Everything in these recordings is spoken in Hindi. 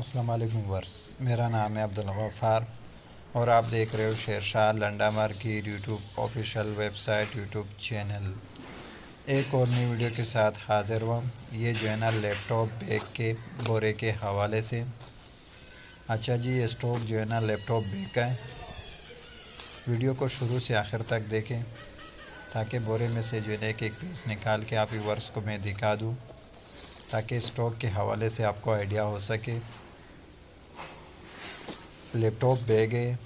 अस्सलाम वालेकुम वर्स, मेरा नाम है अब्दुल गफ़ार और आप देख रहे हो Shershah Landa market YouTube official website YouTube channel. एक और नई वीडियो के साथ हाज़िर हुआ। ये जो है ना लैपटॉप बैग के बोरे के हवाले से। अच्छा जी, ये स्टॉक जो है ना लैपटॉप बैग का है। वीडियो को शुरू से आखिर तक देखें ताकि बोरे में से जो है एक एक पीस निकाल के आप व्यूअर्स को मैं दिखा दूँ, ताकि स्टॉक के हवाले से आपको आइडिया हो सके। लैपटॉप बैग है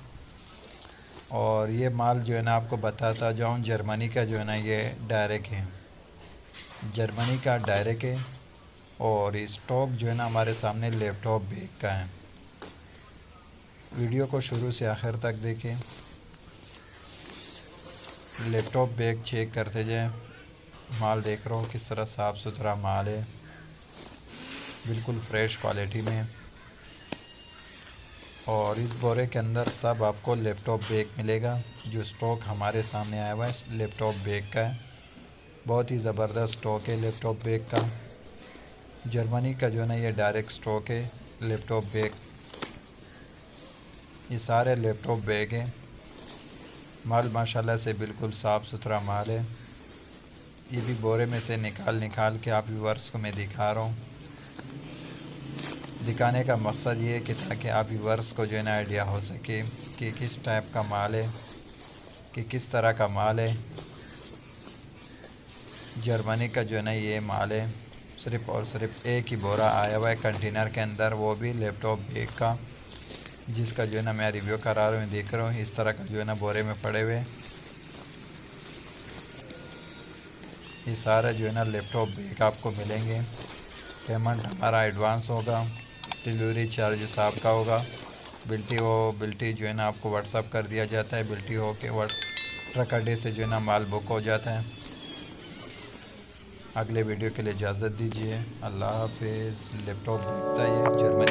और ये माल जो है ना आपको बताता जाऊँ, जर्मनी का जो है ना ये डायरेक्ट है, जर्मनी का डायरेक्ट है। और स्टॉक जो है ना हमारे सामने लैपटॉप बैग का है। वीडियो को शुरू से आखिर तक देखें, लैपटॉप बैग चेक करते जाएं। माल देख रहा हूँ किस तरह साफ़ सुथरा माल है, बिल्कुल फ्रेश क्वालिटी में। और इस बोरे के अंदर सब आपको लैपटॉप बैग मिलेगा। जो स्टॉक हमारे सामने आया हुआ है लैपटॉप बैग का है। बहुत ही ज़बरदस्त स्टॉक है लैपटॉप बैग का। जर्मनी का जो है ना ये डायरेक्ट स्टॉक है लैपटॉप बैग। ये सारे लैपटॉप बैग हैं। माल माशाल्लाह से बिल्कुल साफ़ सुथरा माल है। ये भी बोरे में से निकाल के आप व्यूअर्स को मैं दिखा रहा हूँ। दिखाने का मकसद ये है कि ताकि आप व्यूअर्स को जो है ना आइडिया हो सके कि किस टाइप का माल है, कि किस तरह का माल है। जर्मनी का जो है ना ये माल है। सिर्फ़ और सिर्फ एक ही बोरा आया हुआ है कंटेनर के अंदर, वो भी लैपटॉप बैग का, जिसका जो है ना मैं रिव्यू करा रहा हूँ, देख रहा हूँ। इस तरह का जो है ना बोरे में पड़े हुए ये सारा जो है ना लैपटॉप बैग आपको मिलेंगे। पेमेंट हमारा एडवांस होगा, डिलीवरी चार्जेस आपका होगा। बिल्टी जो है ना आपको व्हाट्सअप कर दिया जाता है। बिल्टी हो के ट्रक अड्डे से जो है ना माल बुक हो जाता है। अगले वीडियो के लिए इजाज़त दीजिए। अल्लाह हाफिज़। लैपटॉप देखता है जर्मनी।